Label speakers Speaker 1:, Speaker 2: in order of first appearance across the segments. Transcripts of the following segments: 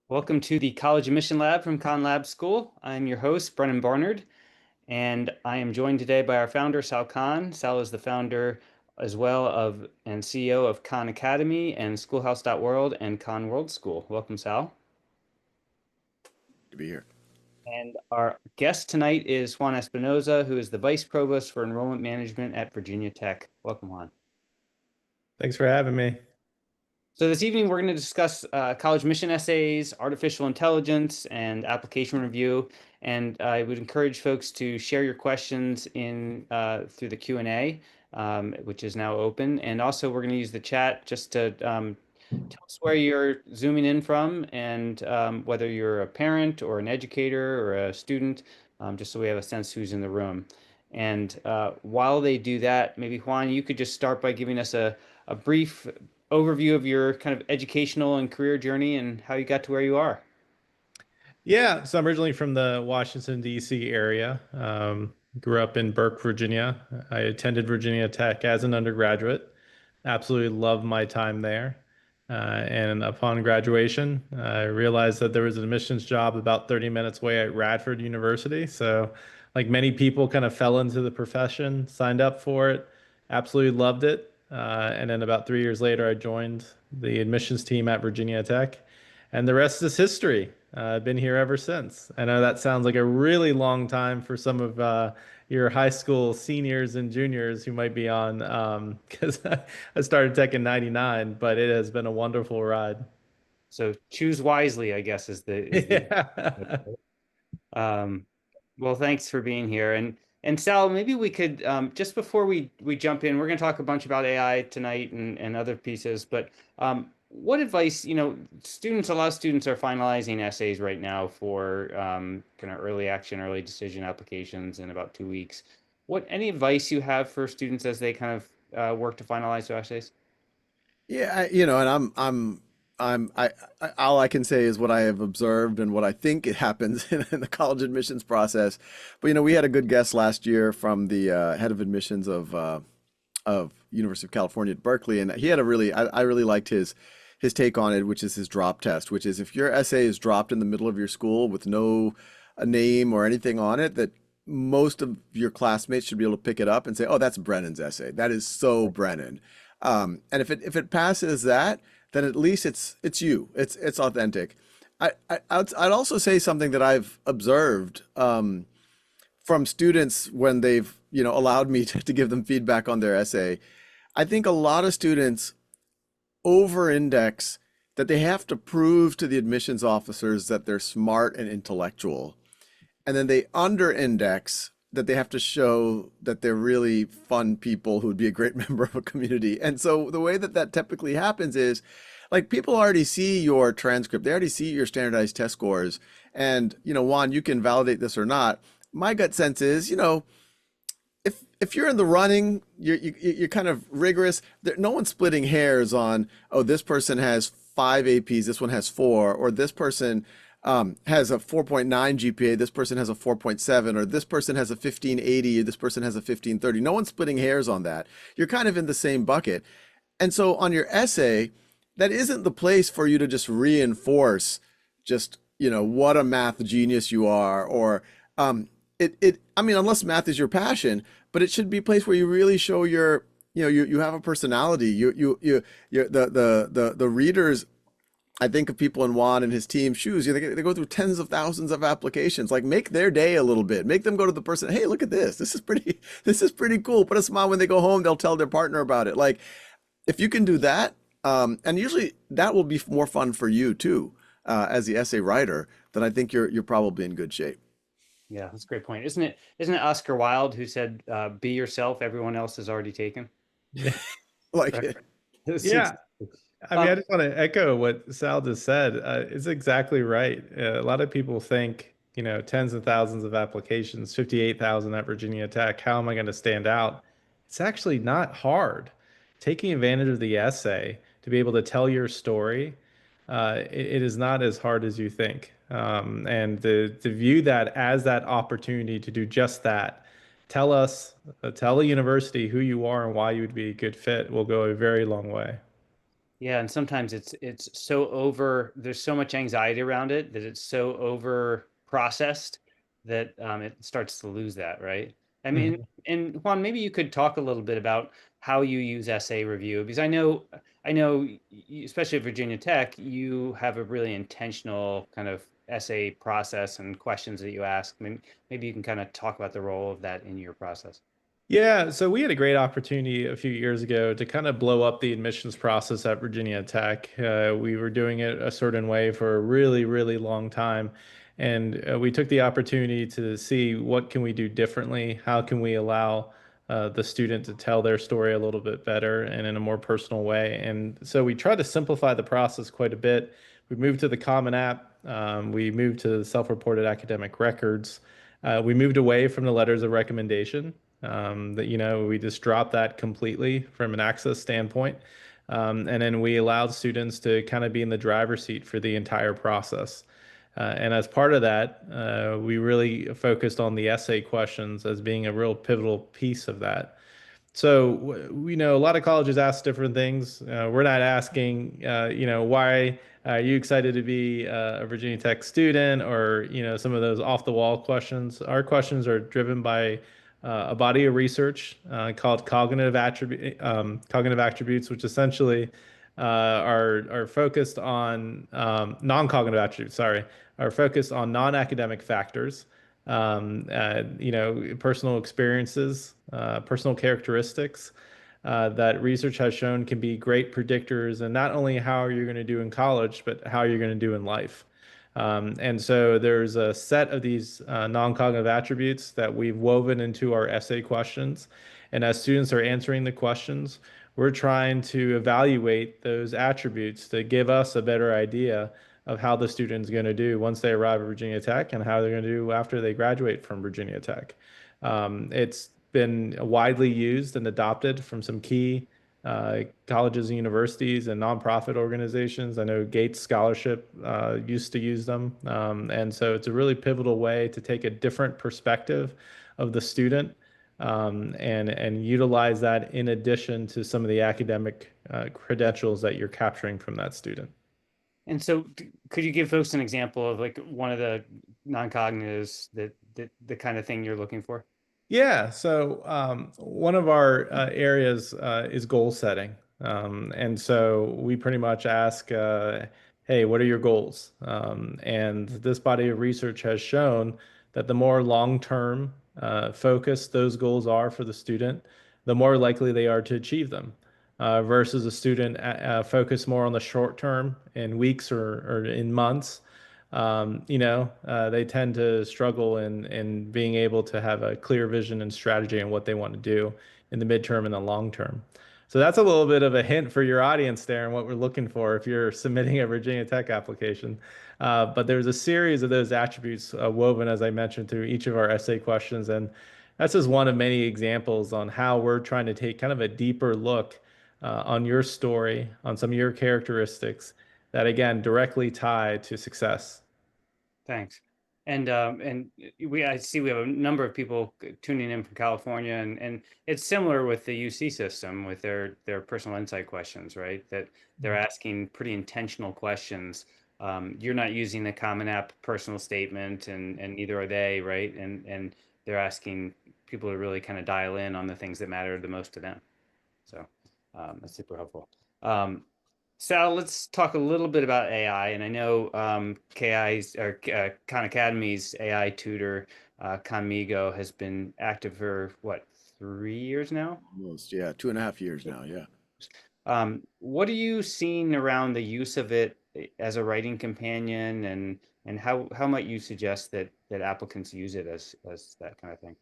Speaker 1: Welcome to the College Admission Lab from Khan Lab School. I'm your host, Brennan Barnard, and I am joined today by our founder, Sal Khan. Sal is the founder as well of and CEO of Khan Academy and Schoolhouse.World and Khan World School. Welcome, Sal.
Speaker 2: To be here.
Speaker 1: And our guest tonight is Juan Espinoza, who is the Vice Provost for Enrollment Management at Virginia Tech. Welcome, Juan.
Speaker 3: Thanks for having me.
Speaker 1: So this evening we're going to discuss college mission essays, artificial intelligence, and application review. And I would encourage folks to share your questions in through the Q&A, which is now open. And also we're going to use the chat just to tell us where you're zooming in from and whether you're a parent or an educator or a student, just so we have a sense who's in the room. And while they do that, maybe Juan, you could just start by giving us a brief overview of your kind of educational and career journey and how you got to where you are.
Speaker 3: Yeah, so I'm originally from the Washington, D.C. area. Grew up in Burke, Virginia. I attended Virginia Tech as an undergraduate. Absolutely loved my time there. And upon graduation, I realized that there was an admissions job about 30 minutes away at Radford University. So, like many people, kind of fell into the profession, signed up for it, absolutely loved it. And then about 3 years later, I joined the admissions team at Virginia Tech. And the rest is history. I've been here ever since. I know that sounds like a really long time for some of your high school seniors and juniors who might be on, because I started tech in '99, but it has been a wonderful ride.
Speaker 1: So choose wisely, I guess, is the
Speaker 3: Yeah.
Speaker 1: um, well, thanks for being here. And Sal, maybe we could just before we jump in, we're going to talk a bunch about AI tonight and other pieces. But what advice, a lot of students are finalizing essays right now for kind of early action, early decision applications in about 2 weeks. Any advice you have for students as they kind of work to finalize their essays?
Speaker 2: Yeah, and all I can say is what I have observed and what I think it happens in the college admissions process. But we had a good guest last year from the head of admissions of University of California at Berkeley, and he had I really liked his take on it, which is his drop test, which is if your essay is dropped in the middle of your school with no a name or anything on it, that most of your classmates should be able to pick it up and say, "Oh, that's Brennan's essay. That is so Brennan." And if it passes that, then at least it's you. It's authentic. I'd also say something that I've observed from students when they've allowed me to give them feedback on their essay. I think a lot of students over-index that they have to prove to the admissions officers that they're smart and intellectual, and then they under-index that they have to show that they're really fun people who would be a great member of a community. And so the way that that typically happens is like people already see your transcript, they already see your standardized test scores. And, Juan, you can validate this or not. My gut sense is, if you're in the running, you're kind of rigorous. No one's splitting hairs on, oh, this person has 5 APs, this one has 4, or this person has a 4.9 GPA, this person has a 4.7, or this person has a 1580, or this person has a 1530. No one's splitting hairs on that. You're kind of in the same bucket. And so on your essay, that isn't the place for you to just reinforce just, what a math genius you are, or I mean, unless math is your passion, but it should be a place where you really show you have a personality. The readers, I think of people in Juan and his team's shoes. They go through tens of thousands of applications. Like make their day a little bit. Make them go to the person. Hey, look at this. This is pretty. This is pretty cool. Put a smile when they go home. They'll tell their partner about it. Like if you can do that, and usually that will be more fun for you too, as the essay writer. Then I think you're probably in good shape.
Speaker 1: Yeah, that's a great point. Isn't it Oscar Wilde who said, "Be yourself, everyone else is already taken"?
Speaker 2: Like it.
Speaker 3: Yeah. I mean, I
Speaker 1: Um,
Speaker 3: just want to echo what Sal just said. It's exactly right. A lot of people think, tens of thousands of applications, 58,000 at Virginia Tech. How am I going to stand out? It's actually not hard. Taking advantage of the essay to be able to tell your story, it is not as hard as you think. And to view that as that opportunity to do just that, tell a university who you are and why you would be a good fit will go a very long way.
Speaker 1: Yeah, and sometimes it's so over, there's so much anxiety around it that it's so over processed that it starts to lose that, right? I mean,
Speaker 3: Mhm.
Speaker 1: and Juan, maybe you could talk a little bit about how you use essay review, because I know, especially at Virginia Tech, you have a really intentional kind of essay process and questions that you ask. I mean, maybe you can kind of talk about the role of that in your process.
Speaker 3: Yeah, so we had a great opportunity a few years ago to kind of blow up the admissions process at Virginia Tech. We were doing it a certain way for a really, really long time, and we took the opportunity to see what can we do differently. How can we allow the student to tell their story a little bit better and in a more personal way? And so we tried to simplify the process quite a bit. We moved to the Common App. We moved to the self-reported academic records. We moved away from the letters of recommendation. That we just dropped that completely from an access standpoint, and then we allowed students to kind of be in the driver's seat for the entire process. And as part of that, we really focused on the essay questions as being a real pivotal piece of that. So we know a lot of colleges ask different things. We're not asking, why are you excited to be a Virginia Tech student, or some of those off the wall questions. Our questions are driven by a body of research called cognitive attributes, which essentially are focused on non-cognitive attributes. Sorry, are focused on non-academic factors, personal experiences, personal characteristics that research has shown can be great predictors, and not only how you're going to do in college, but how you're going to do in life. And so there's a set of these non-cognitive attributes that we've woven into our essay questions. And as students are answering the questions, we're trying to evaluate those attributes to give us a better idea of how the student's going to do once they arrive at Virginia Tech and how they're going to do after they graduate from Virginia Tech. It's been widely used and adopted from some key colleges and universities and nonprofit organizations. I know Gates Scholarship used to use them. And so it's a really pivotal way to take a different perspective of the student, and utilize that in addition to some of the academic credentials that you're capturing from that student.
Speaker 1: And so, could you give folks an example of like one of the non-cognitives that the kind of thing you're looking for?
Speaker 3: Yeah, so one of our areas is goal setting. And so we pretty much ask, hey, what are your goals? And this body of research has shown that the more long-term focused those goals are for the student, the more likely they are to achieve them. Versus a student focused more on the short term in weeks or in months, they tend to struggle in being able to have a clear vision and strategy on what they want to do in the midterm and the long term. So that's a little bit of a hint for your audience there and what we're looking for if you're submitting a Virginia Tech application. But there's a series of those attributes woven, as I mentioned, through each of our essay questions. And that's just one of many examples on how we're trying to take kind of a deeper look on your story, on some of your characteristics that, again, directly tie to success.
Speaker 1: Thanks. And I see we have a number of people tuning in from California, and it's similar with the UC system with their personal insight questions, right? That they're asking pretty intentional questions. You're not using the Common App personal statement, and neither are they, right? And they're asking people to really kind of dial in on the things that matter the most to them. So that's super helpful. Um, Sal, let's talk a little bit about AI. And I know KI's or Khan Academy's AI tutor, Conmigo, has been active for what, 3 years now?
Speaker 2: Almost, yeah, 2.5 years now, yeah.
Speaker 1: What are you seeing around the use of it as a writing companion, and how might you suggest that applicants use it as that kind of thing?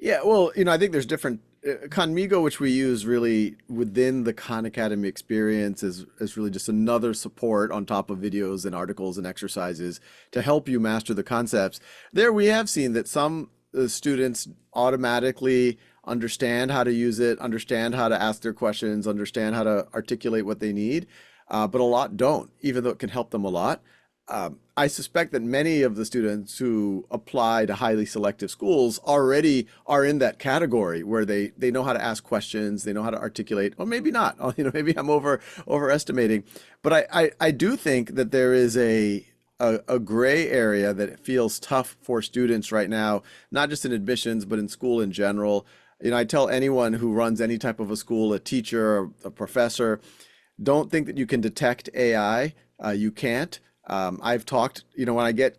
Speaker 2: Yeah, well, I think there's different Conmigo, which we use really within the Khan Academy experience, is really just another support on top of videos and articles and exercises to help you master the concepts. There we have seen that some students automatically understand how to use it, understand how to ask their questions, understand how to articulate what they need, but a lot don't, even though it can help them a lot. I suspect that many of the students who apply to highly selective schools already are in that category where they know how to ask questions, they know how to articulate, or maybe not. Maybe I'm overestimating, but I do think that there is a gray area that feels tough for students right now, not just in admissions, but in school in general. I tell anyone who runs any type of a school, a teacher, a professor, don't think that you can detect AI. You can't. I've talked, when I get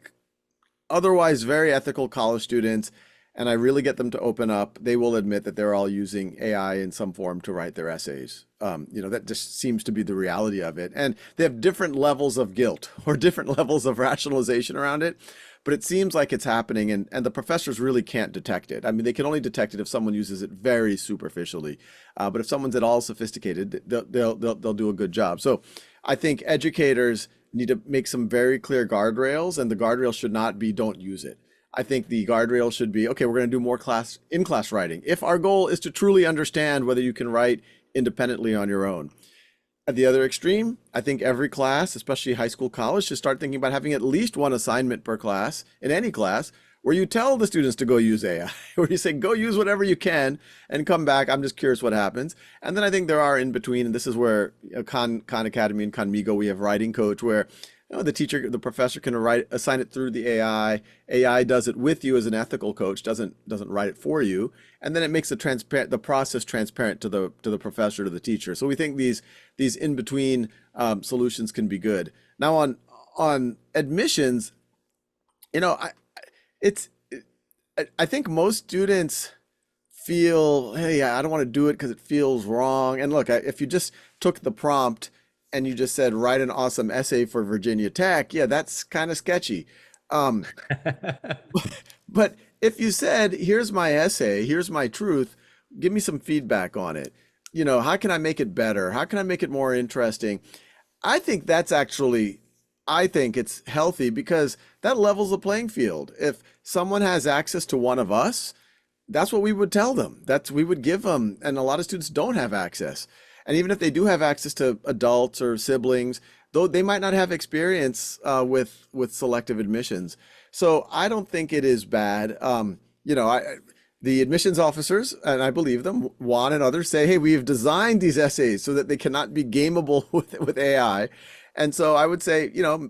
Speaker 2: otherwise very ethical college students and I really get them to open up, they will admit that they're all using AI in some form to write their essays. That just seems to be the reality of it. And they have different levels of guilt or different levels of rationalization around it. But it seems like it's happening, and the professors really can't detect it. I mean, they can only detect it if someone uses it very superficially. But if someone's at all sophisticated, they'll do a good job. So I think educators need to make some very clear guardrails, and the guardrail should not be don't use it. I think the guardrail should be, okay, we're going to do more in-class writing. If our goal is to truly understand whether you can write independently on your own. At the other extreme, I think every class, especially high school, college, should start thinking about having at least one assignment per class in any class where you tell the students to go use AI, where you say, go use whatever you can and come back. I'm just curious what happens. And then I think there are in between, and this is where Khan Academy and Conmigo, we have writing coach where the professor can assign it through the AI. AI does it with you as an ethical coach, doesn't write it for you, and then it makes the process transparent to the professor, to the teacher. So we think these in between solutions can be good. Now on admissions, I think most students feel, hey, I don't want to do it because it feels wrong. And look, if you just took the prompt and you just said, write an awesome essay for Virginia Tech, yeah, that's kind of sketchy. Um, but if you said, here's my essay, here's my truth, give me some feedback on it. How can I make it better? How can I make it more interesting? I think I think it's healthy because that levels the playing field. If someone has access to one of us, that's what we would tell them. We would give them, and a lot of students don't have access. And even if they do have access to adults or siblings, though they might not have experience with selective admissions. So I don't think it is bad. The admissions officers, and I believe them, Juan and others say, hey, we've designed these essays so that they cannot be gameable with AI. And so I would say,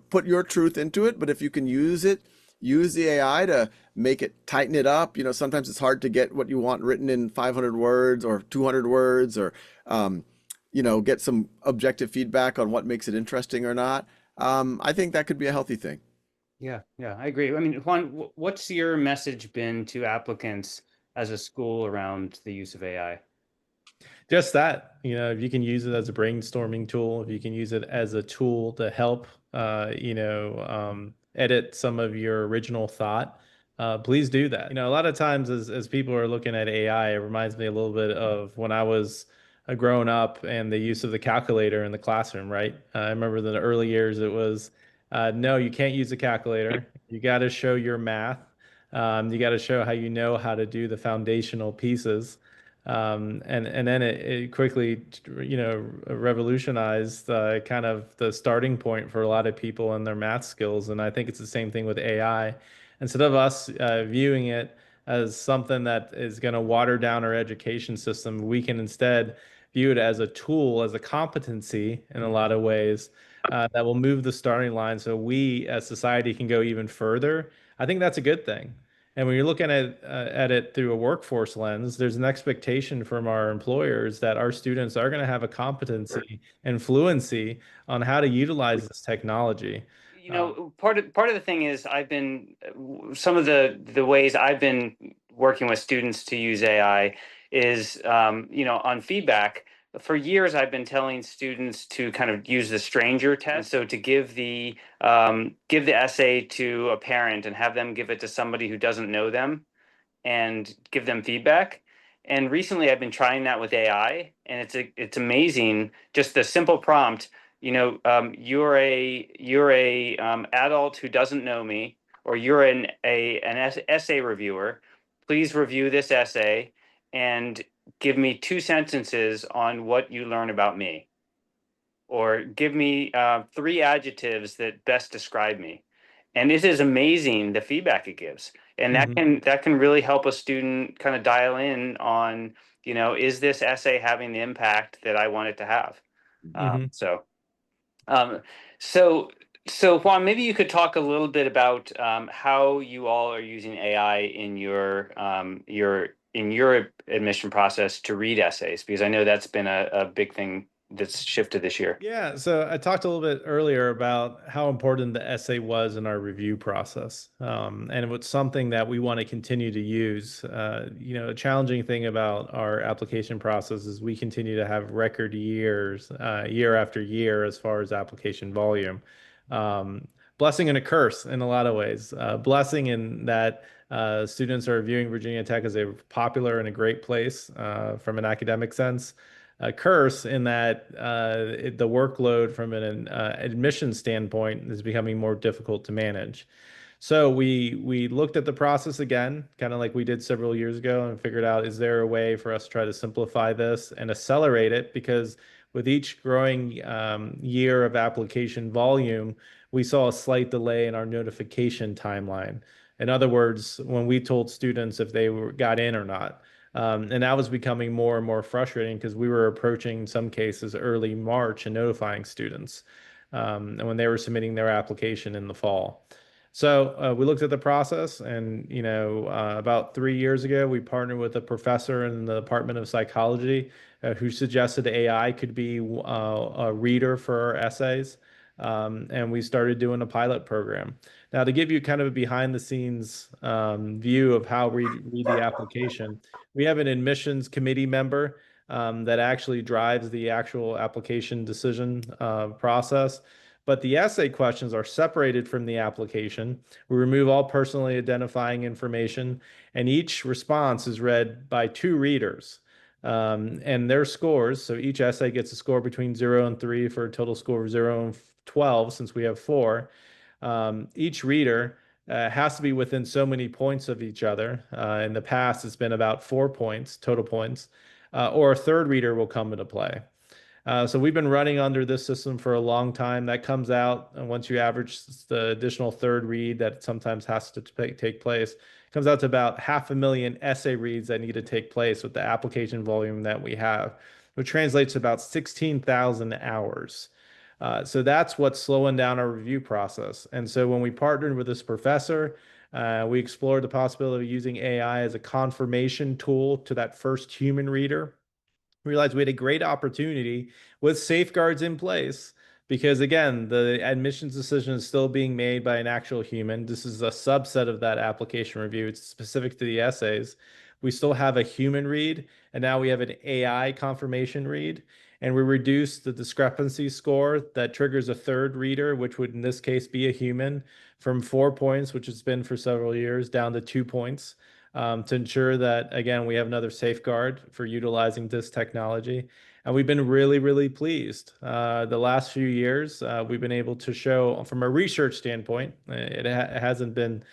Speaker 2: put your truth into it, but if you can use the AI to make it, tighten it up. Sometimes it's hard to get what you want written in 500 words or 200 words or, get some objective feedback on what makes it interesting or not. I think that could be a healthy thing.
Speaker 1: Yeah, I agree. I mean, Juan, what's your message been to applicants as a school around the use of AI?
Speaker 3: Just that, if you can use it as a brainstorming tool, if you can use it as a tool to help, edit some of your original thought, please do that. A lot of times as people are looking at AI, it reminds me a little bit of when I was growing up and the use of the calculator in the classroom, right? I remember in the early years, it was, no, you can't use a calculator. You got to show your math. You got to show how how to do the foundational pieces. And then it quickly, revolutionized kind of the starting point for a lot of people and their math skills. And I think it's the same thing with AI. Instead of us viewing it as something that is going to water down our education system, we can instead view it as a tool, as a competency in a lot of ways that will move the starting line so we as society can go even further. I think that's a good thing. And when you're looking at it through a workforce lens, there's an expectation from our employers that our students are going to have a competency and fluency on how to utilize this technology.
Speaker 1: Part of the thing is some of the ways I've been working with students to use AI is on feedback. For years, I've been telling students to kind of use the stranger test. So to give the essay to a parent and have them give it to somebody who doesn't know them and give them feedback. And recently I've been trying that with AI, and it's amazing. Just the simple prompt, you're a adult who doesn't know me, or you're an essay reviewer. Please review this essay and give me 2 sentences on what you learn about me, or give me 3 adjectives that best describe me. and it is amazing the feedback it gives. And
Speaker 3: Hmm.
Speaker 1: that can really help a student kind of dial in on, is this essay having the impact that I want it to have?
Speaker 3: Hmm.
Speaker 1: Um, so so Juan, maybe you could talk a little bit about how you all are using AI in your admission process to read essays, because I know that's been a big thing that's shifted this year.
Speaker 3: Yeah, so I talked a little bit earlier about how important the essay was in our review process. And it was something that we want to continue to use. A challenging thing about our application process is we continue to have record years, year after year, as far as application volume. Um, Blessing and a curse in a lot of ways. Blessing in that students are viewing Virginia Tech as a popular and a great place from an academic sense. A curse in that the workload from an admission standpoint is becoming more difficult to manage. So we looked at the process again, kind of like we did several years ago, and figured out, is there a way for us to try to simplify this and accelerate it? Because with each growing year of application volume, we saw a slight delay in our notification timeline. In other words, when we told students if got in or not. And that was becoming more and more frustrating because we were approaching, in some cases, early March and notifying students and when they were submitting their application in the fall. So we looked at the process, and about 3 years ago, we partnered with a professor in the Department of Psychology who suggested AI could be a reader for our essays, and we started doing a pilot program. Now, to give you kind of a behind the scenes view of how we read the application, we have an admissions committee member that actually drives the actual application decision process. But the essay questions are separated from the application. We remove all personally identifying information, and each response is read by two readers. And their scores, so each essay gets a score between 0 and 3 for a total score of 0 and 12, since we have four. Each reader has to be within so many points of each other. In the past, it's been about 4 points, total points, or a third reader will come into play. So we've been running under this system for a long time. That comes out, and once you average the additional third read that sometimes has to take place, comes out to about 500,000 essay reads that need to take place with the application volume that we have, which translates to about 16,000 hours. So that's what's slowing down our review process. And so when we partnered with this professor, we explored the possibility of using AI as a confirmation tool to that first human reader. Realized we had a great opportunity with safeguards in place because, again, the admissions decision is still being made by an actual human. This is a subset of that application review. It's specific to the essays. We still have a human read, and now we have an AI confirmation read. And we reduced the discrepancy score that triggers a third reader, which would in this case be a human, from 4 points, which it's been for several years, down to 2 points, to ensure that, again, we have another safeguard for utilizing this technology. And we've been really, really pleased. The last few years, we've been able to show from a research standpoint, it hasn't been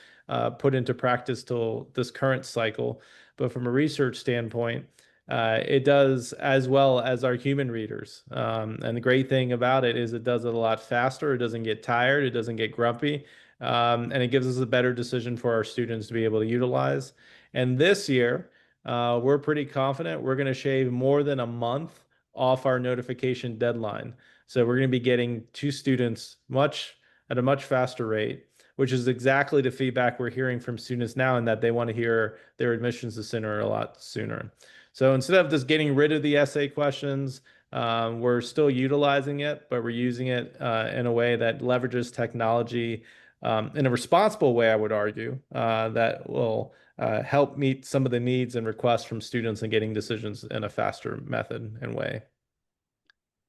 Speaker 3: put into practice till this current cycle, but from a research standpoint, it does as well as our human readers. And the great thing about it is it does it a lot faster. It doesn't get tired. It doesn't get grumpy. And it gives us a better decision for our students to be able to utilize. And this year, we're pretty confident we're going to shave more than a month off our notification deadline. So we're going to be getting to students at a much faster rate, which is exactly the feedback we're hearing from students now, and that they want to hear their admissions decision a lot sooner. So instead of just getting rid of the essay questions, we're still utilizing it, but we're using it in a way that leverages technology in a responsible way, I would argue, that will help meet some of the needs and requests from students in getting decisions in a faster method and way.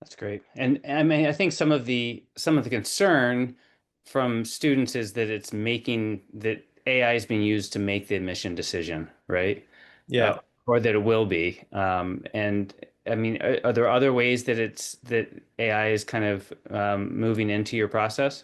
Speaker 1: That's great. And I mean, I think some of the concern from students is that that AI is being used to make the admission decision, right? Uh,
Speaker 3: Yeah.
Speaker 1: or that it will be. And I mean, are there other ways that that AI is kind of moving into your process?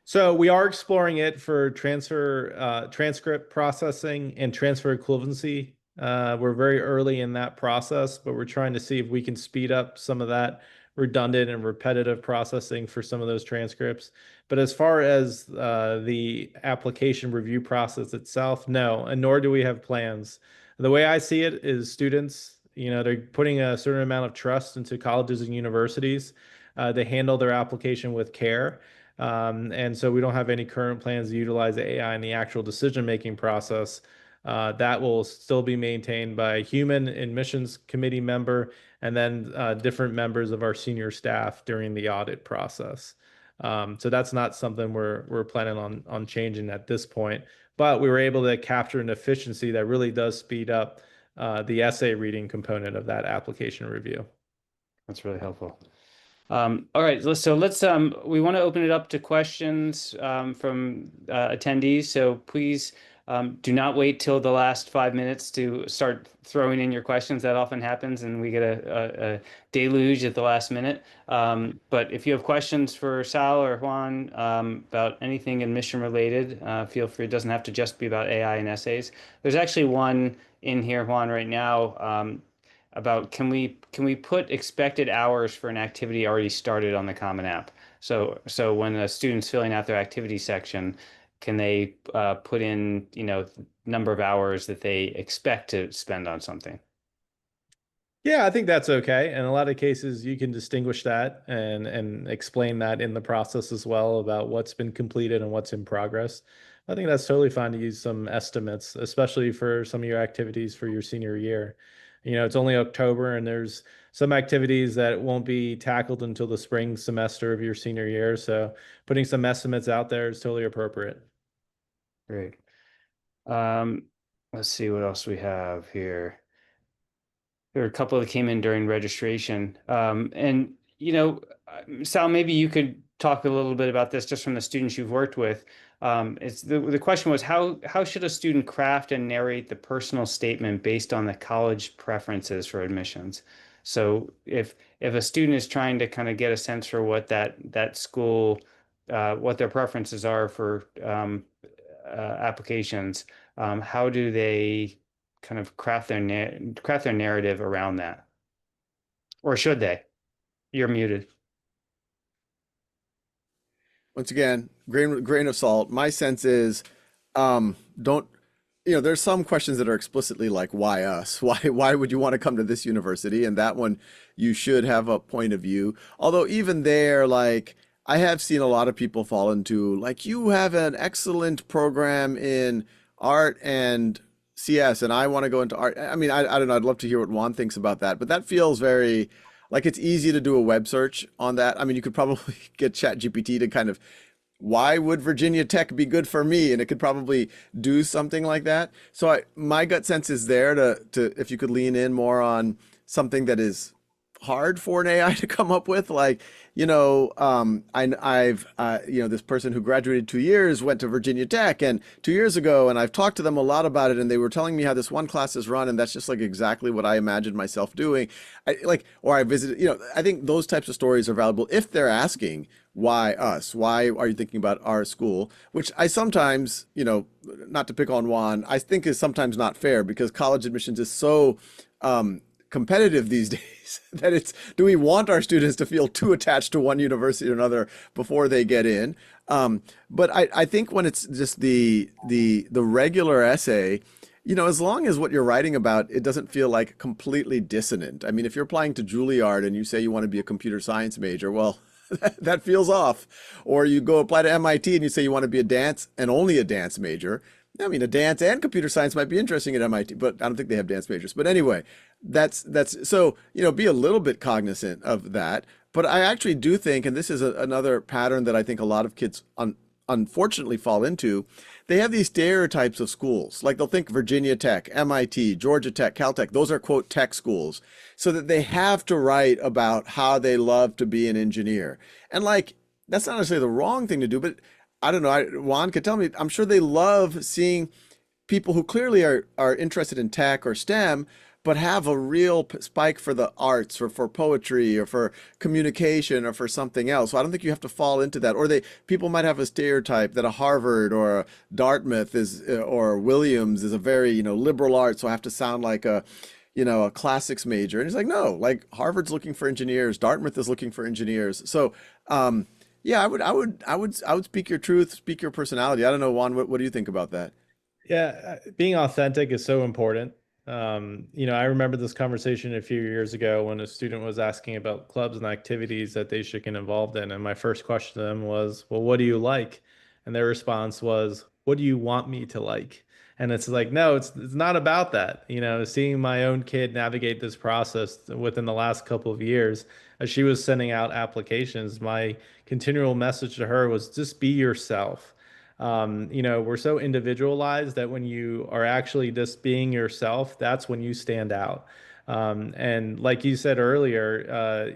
Speaker 3: So we are exploring it for transcript processing and transfer equivalency. We're very early in that process, but we're trying to see if we can speed up some of that redundant and repetitive processing for some of those transcripts. But as far as the application review process itself, no, and nor do we have plans. The way I see it is students, they're putting a certain amount of trust into colleges and universities. They handle their application with care. And so we don't have any current plans to utilize AI in the actual decision-making process. That will still be maintained by a human admissions committee member and then different members of our senior staff during the audit process. So that's not something we're planning on changing at this point. But we were able to capture an efficiency that really does speed up the essay reading component of that application review.
Speaker 1: That's really helpful. All right, so let's we want to open it up to questions from attendees. So please do not wait till the last 5 minutes to start throwing in your questions. That often happens, and we get a deluge at the last minute. But if you have questions for Sal or Juan about anything admission related, feel free. It doesn't have to just be about AI and essays. There's actually one in here, Juan, right now. About can we put expected hours for an activity already started on the Common App? So when a student's filling out their activity section, can they put in number of hours that they expect to spend on something?
Speaker 3: Yeah, I think that's okay. In a lot of cases, you can distinguish that and explain that in the process as well about what's been completed and what's in progress. I think that's totally fine to use some estimates, especially for some of your activities for your senior year. It's only October and there's some activities that won't be tackled until the spring semester of your senior year. So putting some estimates out there is totally appropriate.
Speaker 1: Great. Let's see what else we have here. There are a couple that came in during registration. And, Sal, maybe you could talk a little bit about this just from the students you've worked with. It's the question was how should a student craft and narrate the personal statement based on the college preferences for admissions? So if a student is trying to kind of get a sense for what that school, what their preferences are for applications, how do they kind of craft their narrative around that, or should they? You're muted.
Speaker 2: Once again, grain of salt. My sense is, don't, there's some questions that are explicitly like, why us? Why would you want to come to this university? And that one, you should have a point of view. Although even there, like, I have seen a lot of people fall into, like, you have an excellent program in art and CS, and I want to go into art. I mean, I don't know. I'd love to hear what Juan thinks about that, but that feels very like it's easy to do a web search on that. I mean, you could probably get ChatGPT to kind of, why would Virginia Tech be good for me? And it could probably do something like that. So my gut sense is there to if you could lean in more on something that is hard for an AI to come up with, like, I've this person who graduated 2 years went to Virginia Tech and 2 years ago, and I've talked to them a lot about it, and they were telling me how this one class is run, and that's just like exactly what I imagined myself doing. Or I visited, I think those types of stories are valuable if they're asking, why us? Why are you thinking about our school? Which I sometimes, not to pick on Juan, I think is sometimes not fair because college admissions is so competitive these days that do we want our students to feel too attached to one university or another before they get in? But I think when it's just the regular essay, as long as what you're writing about, it doesn't feel like completely dissonant. I mean, if you're applying to Juilliard and you say you want to be a computer science major, well, that feels off. Or you go apply to MIT and you say you want to be a dance and only a dance major. I mean, a dance and computer science might be interesting at MIT, but I don't think they have dance majors. But anyway, that's so, be a little bit cognizant of that. But I actually do think, and this is another pattern that I think a lot of kids unfortunately fall into, they have these stereotypes of schools. Like they'll think Virginia Tech, MIT, Georgia Tech, Caltech, those are quote tech schools, so that they have to write about how they love to be an engineer. And like, that's not necessarily the wrong thing to do, but I don't know, Juan could tell me, I'm sure they love seeing people who clearly are interested in tech or STEM, but have a real spike for the arts or for poetry or for communication or for something else. So I don't think you have to fall into that. Or people might have a stereotype that a Harvard or a Dartmouth or Williams is a very, liberal arts. So I have to sound like a, a classics major. And he's like, no, like Harvard's looking for engineers, Dartmouth is looking for engineers. So, yeah, I would speak your truth, speak your personality. I don't know, Juan, what do you think about that?
Speaker 3: Yeah, being authentic is so important. I remember this conversation a few years ago when a student was asking about clubs and activities that they should get involved in. And my first question to them was, well, what do you like? And their response was, what do you want me to like? And it's like, no, it's not about that. Seeing my own kid navigate this process within the last couple of years, as she was sending out applications, my continual message to her was just be yourself. We're so individualized that when you are actually just being yourself, that's when you stand out. And like you said earlier,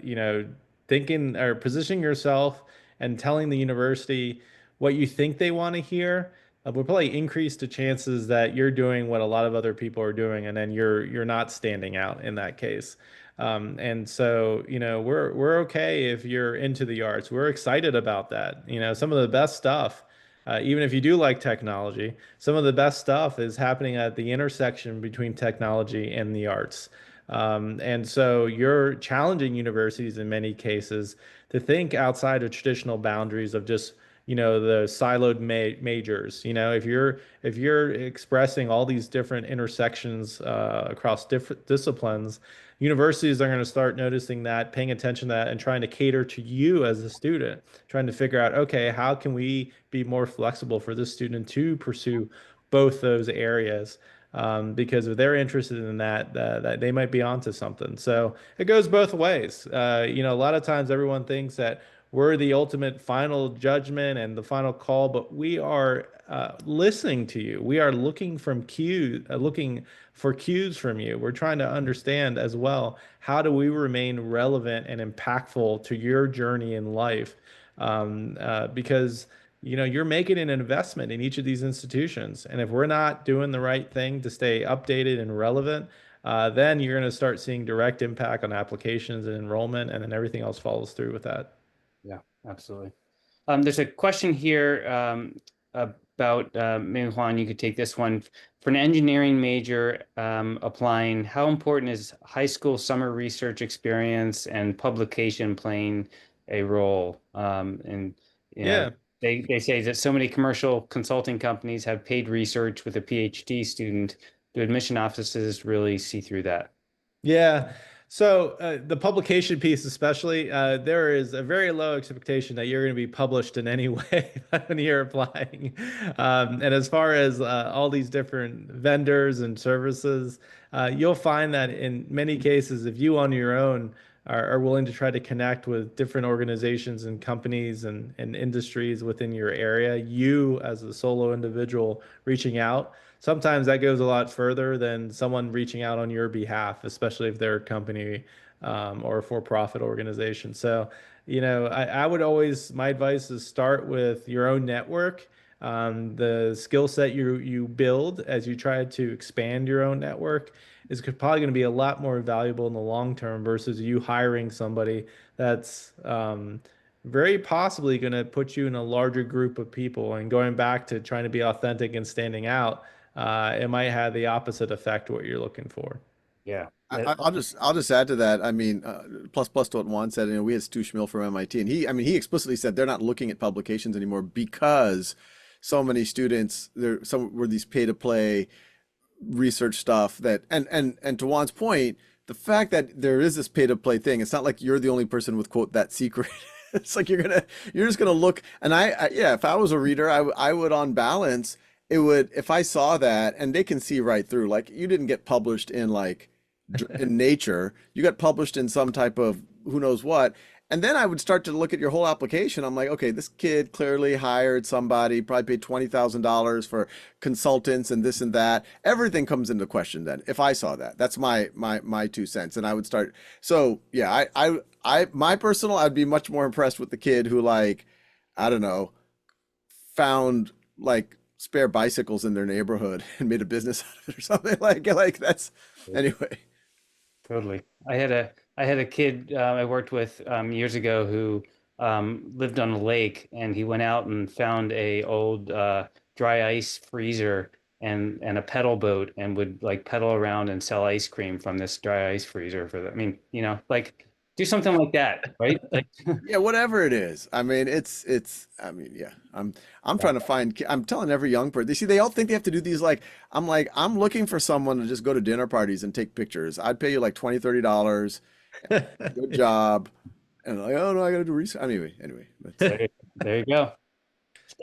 Speaker 3: thinking or positioning yourself and telling the university what you think they want to hear will probably increase the chances that you're doing what a lot of other people are doing, and then you're not standing out in that case. And so, we're okay if you're into the arts. We're excited about that. Some of the best stuff, even if you do like technology, some of the best stuff is happening at the intersection between technology and the arts. And so you're challenging universities in many cases to think outside of traditional boundaries of just the siloed majors. If you're expressing all these different intersections across different disciplines, universities are going to start noticing that, paying attention to that, and trying to cater to you as a student, trying to figure out, okay, how can we be more flexible for this student to pursue both those areas? Because if they're interested in that they might be onto something. So it goes both ways. A lot of times everyone thinks that we're the ultimate final judgment and the final call, but we are listening to you. We are looking for cues from you. We're trying to understand as well, how do we remain relevant and impactful to your journey in life? Because you're making an investment in each of these institutions, and if we're not doing the right thing to stay updated and relevant, then you're going to start seeing direct impact on applications and enrollment, and then everything else follows through with that.
Speaker 1: Yeah, absolutely. There's a question here about maybe Juan, you could take this one. For an engineering major applying, how important is high school summer research experience and publication playing a role? And
Speaker 3: Yeah.
Speaker 1: they say that so many commercial consulting companies have paid research with a PhD student. Do admission offices really see through that?
Speaker 3: Yeah. So the publication piece, especially, there is a very low expectation that you're going to be published in any way when you're applying. And as far as all these different vendors and services, you'll find that in many cases, if you on your own are willing to try to connect with different organizations and companies and industries within your area, you as a solo individual reaching out, sometimes that goes a lot further than someone reaching out on your behalf, especially if they're a company or a for-profit organization. So, I would always, my advice is start with your own network. The skill set you build as you try to expand your own network is probably going to be a lot more valuable in the long term versus you hiring somebody that's very possibly going to put you in a larger group of people. And going back to trying to be authentic and standing out, it might have the opposite effect what you're looking for.
Speaker 1: Yeah.
Speaker 2: I'll just add to that. I mean, plus to what Juan said. We had Stu Schmiel from MIT, and he explicitly said they're not looking at publications anymore because so many students some were these pay to play research stuff that and to Juan's point, the fact that there is this pay to play thing, it's not like you're the only person with quote that secret. It's like you're just gonna look. And yeah, if I was a reader, I would on balance it would, if I saw that, and they can see right through, like you didn't get published in like in Nature, you got published in some type of who knows what. And then I would start to look at your whole application. I'm like, okay, this kid clearly hired somebody, probably paid $20,000 for consultants and this and that. Everything comes into question then. If I saw that, that's my 2 cents. And I would start. So yeah, my personal, I'd be much more impressed with the kid who like, I don't know, found like spare bicycles in their neighborhood and made a business out of it or something like that's anyway.
Speaker 1: Totally. I had a kid I worked with years ago who lived on a lake, and he went out and found a old dry ice freezer, and a pedal boat and would like pedal around and sell ice cream from this dry ice freezer for the, I mean, like do something like that, right? Like,
Speaker 2: Yeah, whatever it is. I mean, I mean, yeah. I'm trying to find I'm telling every young person. They see they all think they have to do these like I'm looking for someone to just go to dinner parties and take pictures. I'd pay you like 20, $30. Good job. And like, oh no, I got to do research. Anyway, that's
Speaker 1: there you go.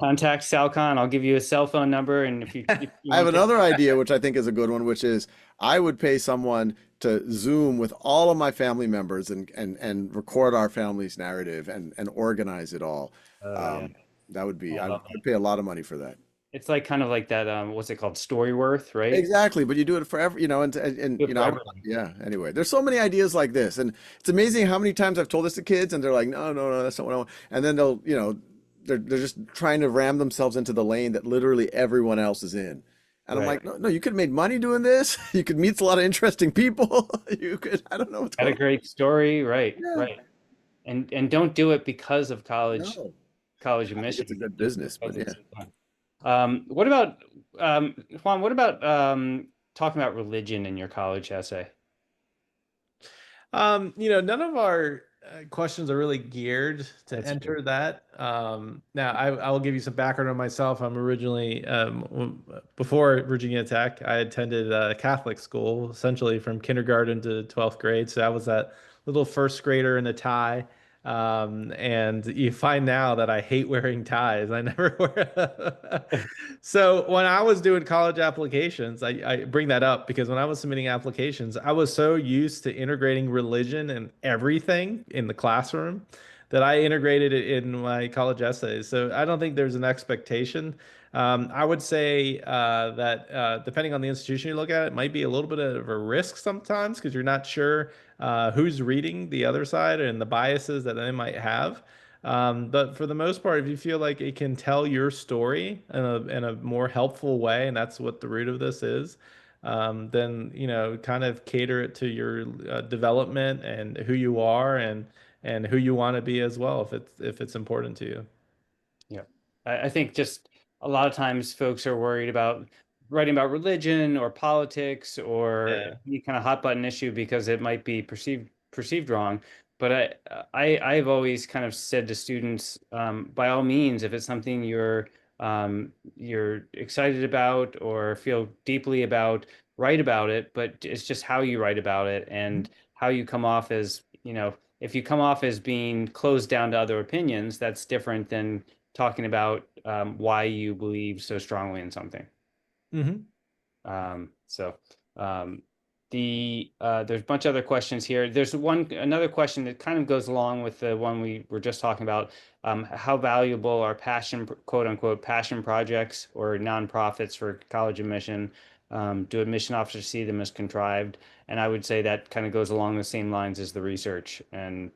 Speaker 1: Contact Sal Khan. I'll give you a cell phone number, and if you
Speaker 2: I have
Speaker 1: want to take,
Speaker 2: another idea, which I think is a good one, which is I would pay someone to Zoom with all of my family members and record our family's narrative and organize it all.
Speaker 1: oh yeah,
Speaker 2: Um, that would
Speaker 1: I
Speaker 2: be,
Speaker 1: love
Speaker 2: I'd
Speaker 1: that.
Speaker 2: pay a lot of money for that.
Speaker 1: It's like kind of like that. What's it called? Storyworth, right?
Speaker 2: Exactly, but you do it forever, and
Speaker 1: Good for everyone.
Speaker 2: yeah. Anyway, there's so many ideas like this, and it's amazing how many times I've told this to kids, and they're like, no, no, no, that's not what I want. And then they'll, they're just trying to ram themselves into the lane that literally everyone else is in. And I'm
Speaker 1: Right.
Speaker 2: like, no, no, you could have made money doing this. You could meet a lot of interesting people. You could, I don't know what's
Speaker 1: Got a
Speaker 2: going on.
Speaker 1: great story, right?
Speaker 2: Yeah,
Speaker 1: Right. And don't do it because of
Speaker 2: no,
Speaker 1: college
Speaker 2: I think it's a
Speaker 1: admission.
Speaker 2: good
Speaker 1: Do it
Speaker 2: business, but
Speaker 1: because
Speaker 2: yeah.
Speaker 1: it's fun. What about Juan? What about talking about religion in your college essay?
Speaker 3: None of our questions are really geared to
Speaker 1: That's true.
Speaker 3: enter that. Now, I will give you some background on myself. I'm originally, before Virginia Tech, I attended Catholic school, essentially from kindergarten to 12th grade. So I was that little first grader in a tie. And you find now that I hate wearing ties. I never wear. So when I was doing college applications, I bring that up because when I was submitting applications, I was so used to integrating religion and everything in the classroom that I integrated it in my college essays. So I don't think there's an expectation. I would say that depending on the institution you look at, it might be a little bit of a risk sometimes because you're not sure who's reading the other side and the biases that they might have. But for the most part, if you feel like it can tell your story in a more helpful way, and that's what the root of this is, then kind of cater it to your development and who you are and who you want to be as well, if it's important to you.
Speaker 1: Yeah. I think just a lot of times folks are worried about writing about religion or politics or
Speaker 3: Yeah.
Speaker 1: any kind of hot button issue because it might be perceived wrong. But I've always kind of said to students, by all means, if it's something you're excited about or feel deeply about, write about it. But it's just how you write about it and how you come off as, if you come off as being closed down to other opinions, that's different than talking about why you believe so strongly in something.
Speaker 3: Hmm.
Speaker 1: So um, there's a bunch of other questions here. There's another question that kind of goes along with the one we were just talking about. How valuable are passion, quote unquote, passion projects or nonprofits for college admission? Do admission officers see them as contrived? And I would say that kind of goes along the same lines as the research. And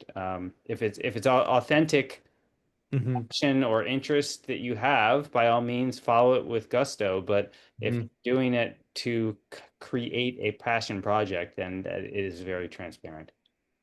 Speaker 1: if it's authentic
Speaker 3: Hmm.
Speaker 1: passion or interest that you have, by all means, follow it with gusto. But if
Speaker 3: Hmm.
Speaker 1: you're doing it to create a passion project, then that is very transparent.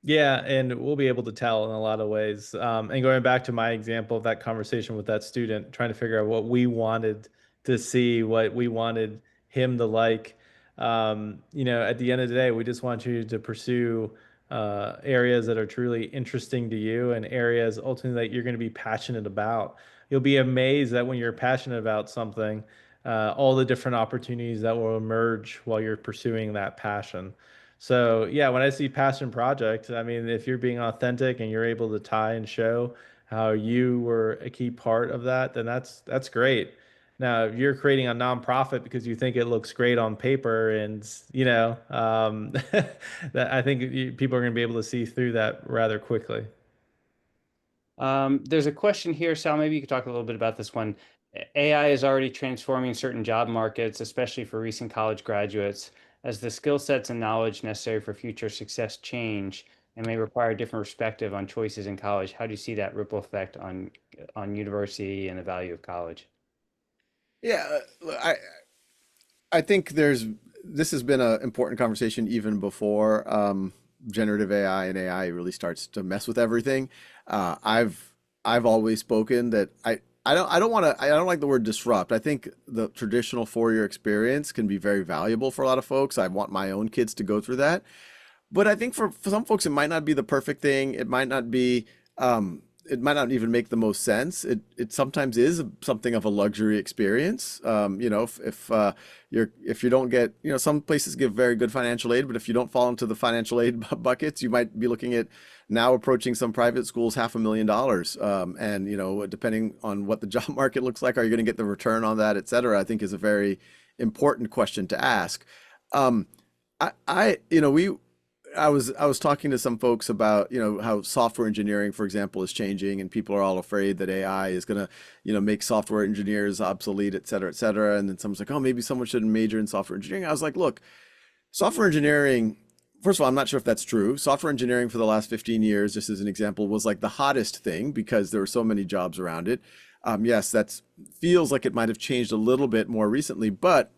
Speaker 3: Yeah, and we'll be able to tell in a lot of ways. And going back to my example of that conversation with that student, trying to figure out what we wanted to see, what we wanted him to like. At the end of the day, we just want you to pursue areas that are truly interesting to you and areas ultimately that you're going to be passionate about. You'll be amazed that when you're passionate about something, all the different opportunities that will emerge while you're pursuing that passion. So yeah, when I see passion projects, I mean, if you're being authentic and you're able to tie and show how you were a key part of that, then that's great. Now, if you're creating a nonprofit because you think it looks great on paper, and that I think people are going to be able to see through that rather quickly.
Speaker 1: There's a question here, Sal. Maybe you could talk a little bit about this one. AI is already transforming certain job markets, especially for recent college graduates, as the skill sets and knowledge necessary for future success change and may require a different perspective on choices in college. How do you see that ripple effect on university and the value of college?
Speaker 2: Yeah, I think this has been an important conversation even before generative AI and AI really starts to mess with everything. I've always spoken that I don't like the word disrupt. I think the traditional 4-year experience can be very valuable for a lot of folks. I want my own kids to go through that. But I think for some folks, it might not be the perfect thing. It might not even make the most sense. It sometimes is something of a luxury experience. If you don't get, some places give very good financial aid, but if you don't fall into the financial aid buckets, you might be looking at now approaching some private schools $500,000. And depending on what the job market looks like, are you going to get the return on that, et cetera, I think is a very important question to ask. Um, I you know we I was talking to some folks about, how software engineering, for example, is changing, and people are all afraid that AI is gonna, make software engineers obsolete, et cetera, et cetera. And then someone's like, oh, maybe someone shouldn't major in software engineering. I was like, look, software engineering, first of all, I'm not sure if that's true. Software engineering for the last 15 years, just as an example, was like the hottest thing because there were so many jobs around it. Yes, that feels like it might have changed a little bit more recently, but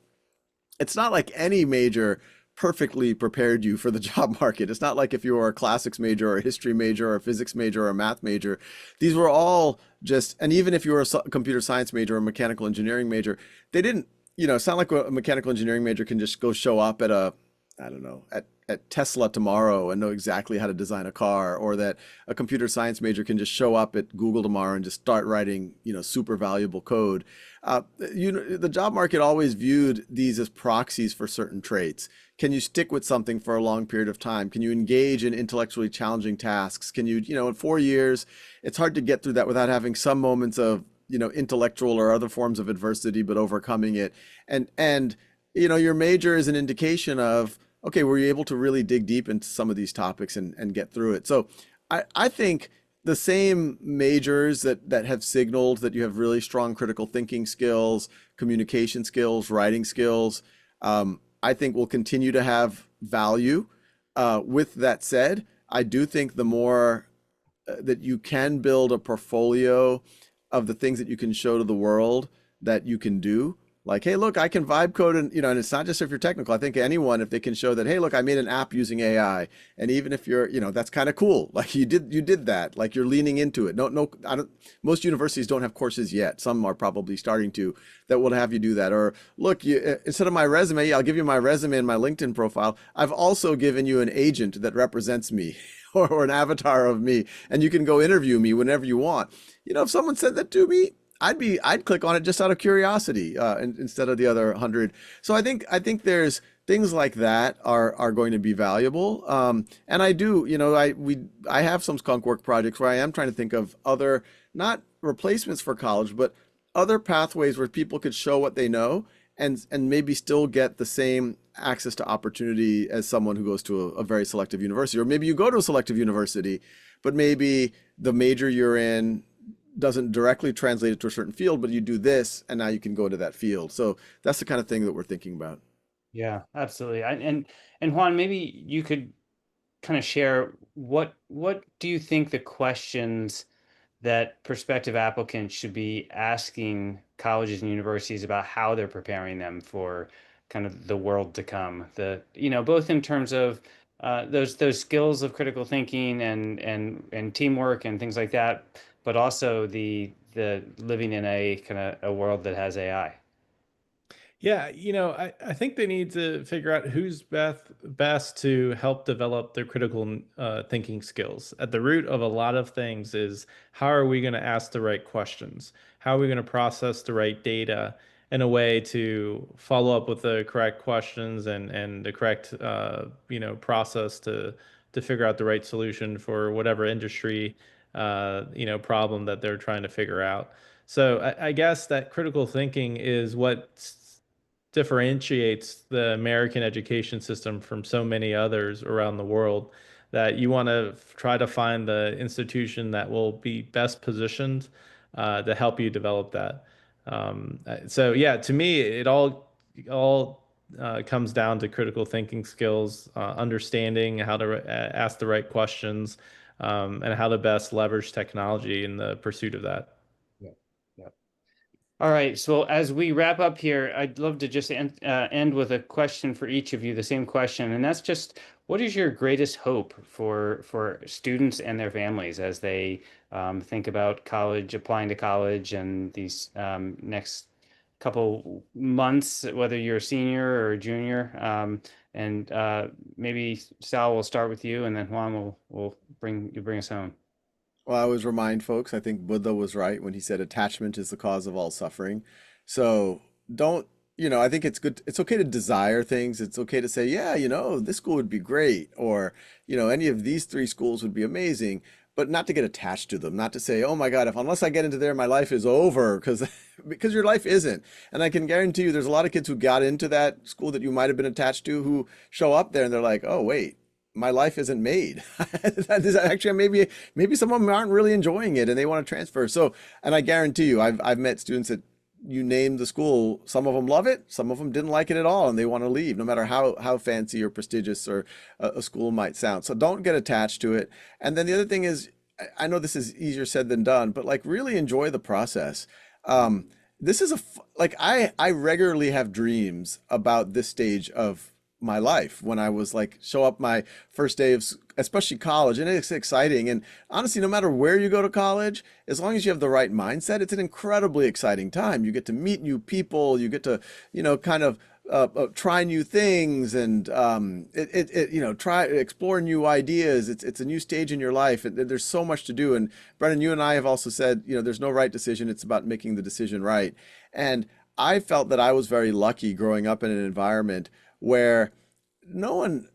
Speaker 2: it's not like any major perfectly prepared you for the job market. It's not like if you were a classics major or a history major or a physics major or a math major. These were all just, and even if you were a computer science major or a mechanical engineering major, they didn't, it's not like a mechanical engineering major can just go show up at I don't know, at Tesla tomorrow and know exactly how to design a car, or that a computer science major can just show up at Google tomorrow and just start writing, super valuable code. The job market always viewed these as proxies for certain traits. Can you stick with something for a long period of time? Can you engage in intellectually challenging tasks? Can you, in 4 years, it's hard to get through that without having some moments of, intellectual or other forms of adversity, but overcoming it. And your major is an indication of, okay, were you able to really dig deep into some of these topics and get through it? So I think the same majors that have signaled that you have really strong critical thinking skills, communication skills, writing skills, I think will continue to have value. With that said, I do think the more that you can build a portfolio of the things that you can show to the world that you can do, like, hey, look, I can vibe code, and it's not just if you're technical. I think anyone, if they can show that, hey, look, I made an app using AI, and even if you're, that's kind of cool. Like you did that, like you're leaning into it. No, I don't. Most universities don't have courses yet. Some are probably starting to, that will have you do that. Or look, instead of my resume, I'll give you my resume and my LinkedIn profile. I've also given you an agent that represents me. Or an avatar of me, and you can go interview me whenever you want. If someone said that to me, I'd click on it just out of curiosity, instead of the other 100. So I think there's things like that are going to be valuable. And I do, I have some skunk work projects where I am trying to think of other, not replacements for college, but other pathways where people could show what they know and maybe still get the same access to opportunity as someone who goes to a very selective university. Or maybe you go to a selective university, but maybe the major you're in doesn't directly translate it to a certain field, but you do this and now you can go into that field. So that's the kind of thing that we're thinking about.
Speaker 1: Yeah, absolutely. And Juan, maybe you could kind of share what do you think the questions that prospective applicants should be asking colleges and universities about how they're preparing them for kind of the world to come, both in terms of those skills of critical thinking and teamwork and things like that, but also the living in a kind of a world that has AI.
Speaker 3: Yeah, I think they need to figure out who's best to help develop their critical thinking skills. At the root of a lot of things is how are we going to ask the right questions? How are we going to process the right data in a way to follow up with the correct questions and the correct process to figure out the right solution for whatever industry problem that they're trying to figure out. So I guess that critical thinking is what differentiates the American education system from so many others around the world, that you want to try to find the institution that will be best positioned to help you develop that. So yeah, to me, it all comes down to critical thinking skills, understanding how to ask the right questions, and how to best leverage technology in the pursuit of that.
Speaker 1: Yeah. Yeah. All right. So as we wrap up here, I'd love to just end with a question for each of you, the same question, and that's just, what is your greatest hope for students and their families as they think about college, applying to college, and these next couple months, whether you're a senior or a junior? And maybe Sal, will start with you, and then Juan will bring us home.
Speaker 2: Well, I always remind folks, I think Buddha was right when he said attachment is the cause of all suffering. So don't, I think it's good. It's okay to desire things. It's okay to say, yeah, this school would be great, or, any of these three schools would be amazing, but not to get attached to them, not to say, oh my God, if unless I get into there, my life is over, because because your life isn't. And I can guarantee you there's a lot of kids who got into that school that you might have been attached to who show up there and they're like, oh wait, my life isn't made. That is actually maybe some of them aren't really enjoying it and they want to transfer. So, and I guarantee you, I've met students that you name the school, some of them love it, some of them didn't like it at all, and they want to leave, no matter how fancy or prestigious or a school might sound. So don't get attached to it. And then the other thing is, I know this is easier said than done, but like really enjoy the process. This is like I regularly have dreams about this stage of my life when I was like show up my first day of especially college, and it's exciting. And honestly, no matter where you go to college, as long as you have the right mindset, it's an incredibly exciting time. You get to meet new people, you get to kind of try new things, and try explore new ideas. It's a new stage in your life, and there's so much to do. And Brennan, you and I have also said, there's no right decision, it's about making the decision right. And I felt that I was very lucky growing up in an environment where no one,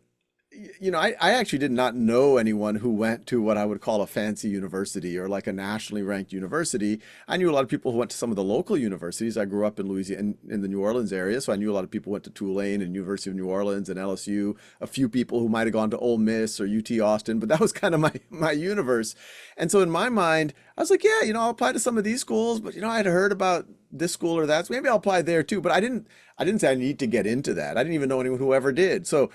Speaker 2: I actually did not know anyone who went to what I would call a fancy university or like a nationally ranked university. I knew a lot of people who went to some of the local universities. I grew up in Louisiana, in the New Orleans area, so I knew a lot of people went to Tulane and University of New Orleans and LSU. A few people who might have gone to Ole Miss or UT Austin, but that was kind of my universe. And so in my mind, I was like, yeah, I'll apply to some of these schools, but I had heard about this school or that, so maybe I'll apply there too. But I didn't say I need to get into that. I didn't even know anyone who ever did. So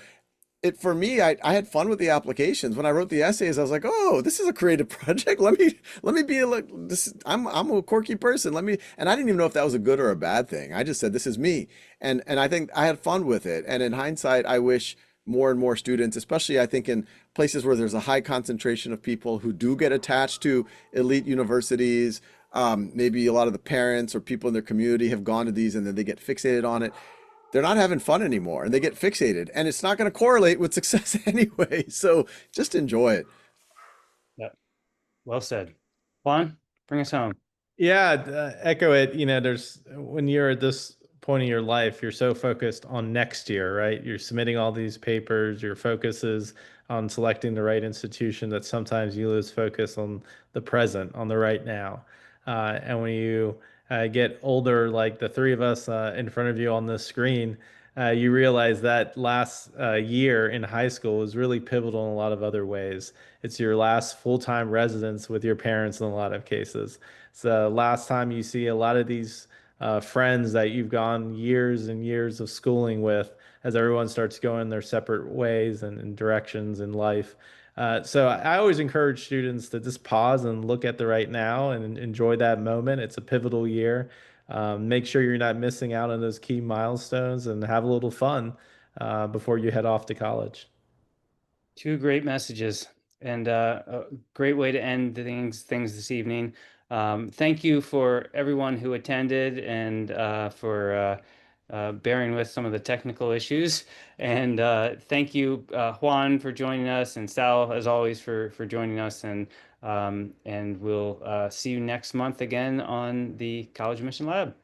Speaker 2: for me, I had fun with the applications. When I wrote the essays, I was like, oh, this is a creative project. Let me be like this. I'm a quirky person. And I didn't even know if that was a good or a bad thing. I just said, this is me. And I think I had fun with it. And in hindsight, I wish more and more students, especially I think in places where there's a high concentration of people who do get attached to elite universities. Maybe a lot of the parents or people in their community have gone to these and then they get fixated on it. They're not having fun anymore and they get fixated, and it's not going to correlate with success anyway. So just enjoy it.
Speaker 1: Yep. Well said. Juan, bring us home.
Speaker 3: Yeah, echo it. There's when you're at this point in your life, you're so focused on next year, right? You're submitting all these papers, your focus is on selecting the right institution, that sometimes you lose focus on the present, on the right now. And when you get older, like the three of us in front of you on this screen, you realize that last year in high school is really pivotal in a lot of other ways. It's your last full-time residence with your parents in a lot of cases. It's the last time you see a lot of these friends that you've gone years and years of schooling with, as everyone starts going their separate ways and directions in life. So I always encourage students to just pause and look at the right now and enjoy that moment. It's a pivotal year. Make sure you're not missing out on those key milestones, and have a little fun before you head off to college.
Speaker 1: Two great messages, and a great way to end things this evening. Thank you for everyone who attended, and for bearing with some of the technical issues. And thank you, Juan, for joining us, and Sal, as always, for joining us. And we'll see you next month again on the College Mission Lab.